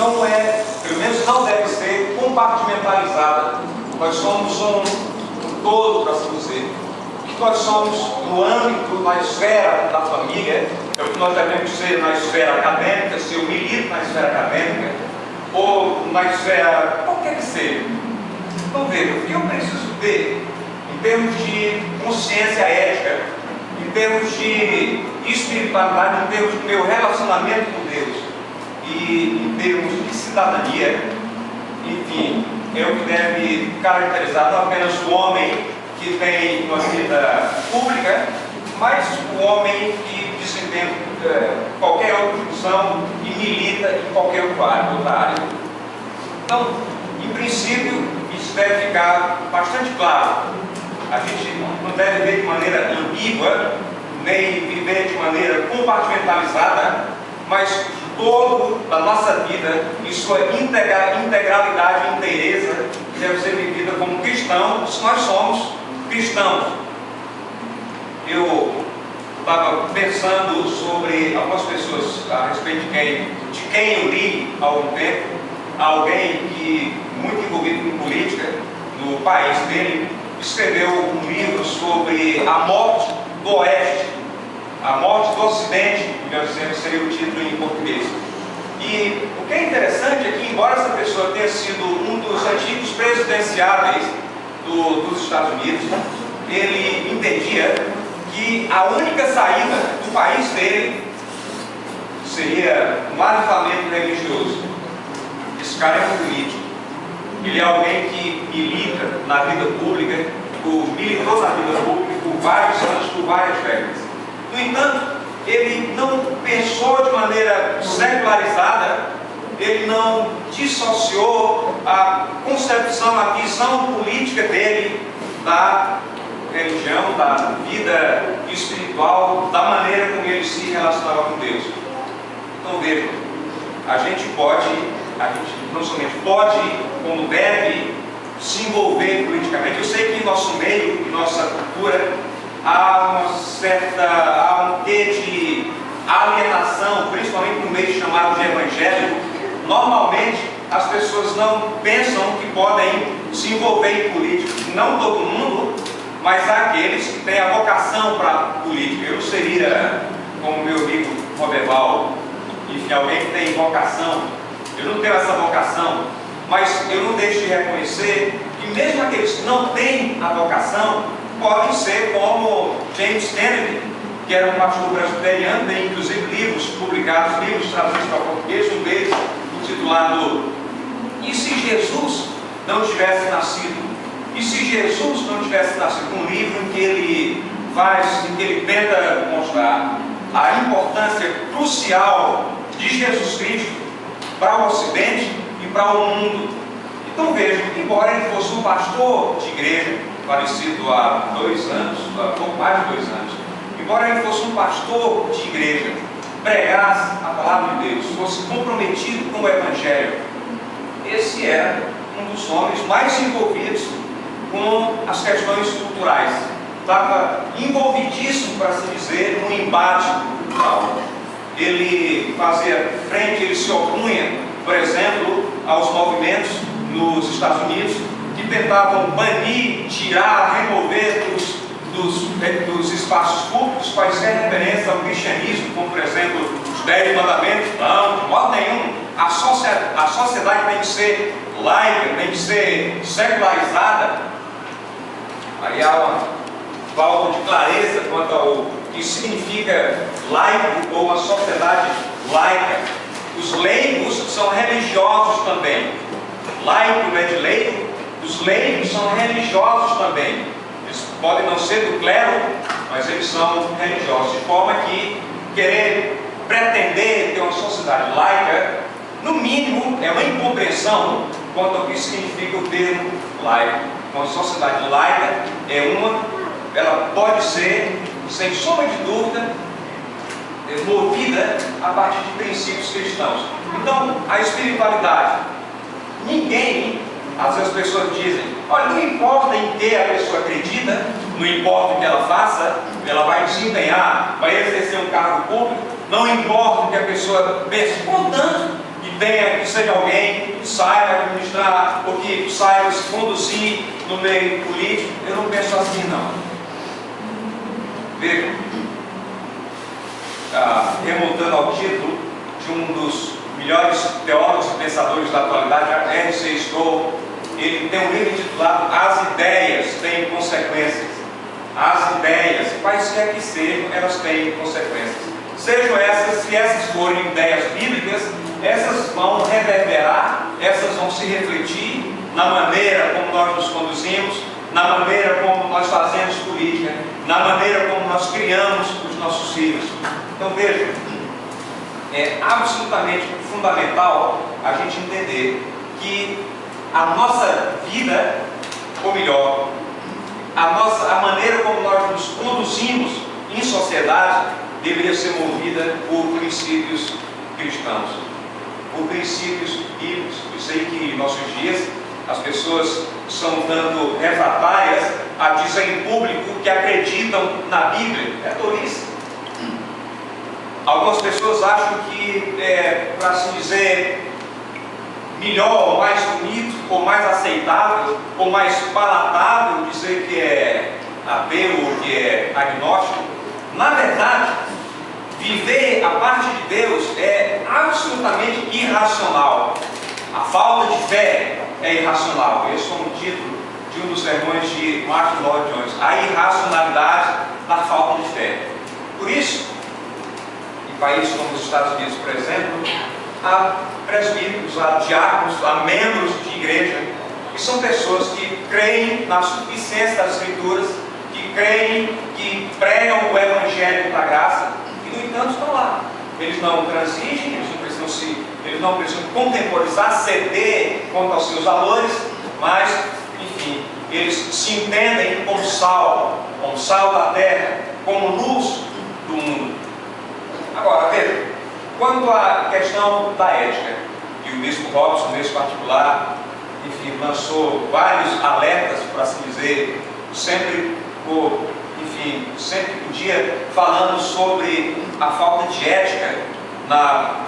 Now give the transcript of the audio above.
não é, pelo menos não deve ser, compartimentalizada. Nós somos um todo, para assim dizer. O que nós somos no âmbito, na esfera da família, é o que nós devemos ser na esfera acadêmica, se eu milito na esfera acadêmica, ou na esfera, qualquer que seja. Então veja, o que eu preciso ter, em termos de consciência ética, em termos de espiritualidade, em termos do meu relacionamento com Deus, e em termos de cidadania, enfim, é o que deve caracterizar não apenas o homem que tem uma vida pública, mas o homem que desempenha qualquer outra função e milita em qualquer outra área. Então, em princípio, isso deve ficar bastante claro. A gente não deve ver de maneira ambígua, nem viver de maneira compartimentalizada, mas todo da nossa vida, em sua integralidade e inteireza, deve ser vivida como cristão, se nós somos cristãos. Eu estava pensando sobre algumas pessoas a respeito de quem eu li há algum tempo, alguém que, muito envolvido em política, no país dele, escreveu um livro sobre a morte do Oeste, a morte do Ocidente, melhor dizendo, seria o título em português. E o que é interessante é que, embora essa pessoa tenha sido um dos antigos presidenciáveis dos Estados Unidos, ele entendia que a única saída do país dele seria um avivamento religioso. Esse cara é um político. Ele é alguém que milita na vida pública, militou na vida pública por vários anos, por várias décadas. No entanto, ele não pensou de maneira secularizada, ele não dissociou a concepção, a visão política dele da religião, da vida espiritual, da maneira como ele se relacionava com Deus. Então vejam, a gente não somente pode, como deve, se envolver politicamente. Eu sei que em nosso meio, em nossa cultura, há um quê de alienação, principalmente no meio chamado de evangélico. Normalmente as pessoas não pensam que podem se envolver em política. Não todo mundo, mas há aqueles que têm a vocação para a política. Eu seria, como meu amigo Roberval, enfim, alguém que tem vocação. Eu não tenho essa vocação, mas eu não deixo de reconhecer que mesmo aqueles que não têm a vocação podem ser como James Kennedy, que era um pastor presbiteriano, tem inclusive livros publicados, livros traduzidos para português, um deles intitulado "E se Jesus não tivesse nascido?" E se Jesus não tivesse nascido? Um livro em que ele tenta mostrar a importância crucial de Jesus Cristo para o Ocidente e para o mundo. Então vejam, embora ele fosse um pastor de igreja, falecido há 2 anos, há pouco mais de 2 anos, embora ele fosse um pastor de igreja, pregasse a palavra de Deus, fosse comprometido com o Evangelho, esse era um dos homens mais envolvidos com as questões culturais. Estava envolvidíssimo, para assim dizer, no embate cultural. Ele fazia frente, ele se opunha, por exemplo, aos movimentos nos Estados Unidos que tentavam banir, tirar, remover dos espaços públicos quaisquer referência ao cristianismo, como por exemplo os 10 mandamentos. Não, de modo nenhum. A sociedade tem que ser laica, tem que ser secularizada. Aí há uma falta de clareza quanto ao que significa laico ou uma sociedade laica. Os leigos são religiosos também. Laico não é de leigo, os leigos são religiosos também. Eles podem não ser do clero, mas eles são religiosos. De forma que pretender ter uma sociedade laica, no mínimo, é uma incompreensão quanto ao que significa o termo laico. Uma sociedade laica ela pode ser, sem sombra de dúvida, movida a partir de princípios cristãos. Então, a espiritualidade, às vezes as pessoas dizem, olha, não importa em que a pessoa acredita, não importa o que ela faça, ela vai desempenhar, vai exercer um cargo público, não importa o que a pessoa pense, contanto que que seja alguém que saiba administrar ou que saiba se conduzir no meio político. Eu não penso assim, não. Veja, remontando ao título de um dos melhores teólogos e pensadores da atualidade, R.C. Sproul, ele tem um livro intitulado As Ideias Têm Consequências. As ideias, quaisquer que sejam, elas têm consequências. Sejam essas, se essas forem ideias bíblicas, essas vão reverberar, essas vão se refletir na maneira como nós nos conduzimos, na maneira como nós fazemos política, na maneira como nós criamos os nossos filhos. Então veja, é absolutamente fundamental a gente entender que a nossa vida, ou melhor, a maneira como nós nos conduzimos em sociedade deveria ser movida por princípios cristãos, por princípios bíblicos. Eu sei que em nossos dias as pessoas são tanto refratárias a dizer em público que acreditam na Bíblia. É tolice. Algumas pessoas acham que para assim dizer, melhor, ou mais bonito, ou mais aceitável, ou mais palatável dizer que é ateu ou que é agnóstico. Na verdade, viver a parte de Deus é absolutamente irracional. A falta de fé é irracional. Esse foi um título de um dos sermões de Martin Lloyd-Jones. A irracionalidade da falta de fé. Por isso, em países como os Estados Unidos, por exemplo, há presbíteros, há diáconos, há membros de igreja, que são pessoas que creem na suficiência das Escrituras, que creem, que pregam o Evangelho da graça, e no entanto estão lá. Eles não transigem, eles não precisam contemporizar, ceder quanto aos seus valores, mas, enfim, eles se entendem como sal da terra, como luz do mundo. Agora, veja, quanto à questão da ética, e o bispo Robson, nesse particular, enfim, lançou vários alertas, por assim dizer, sempre podia falando sobre a falta de ética na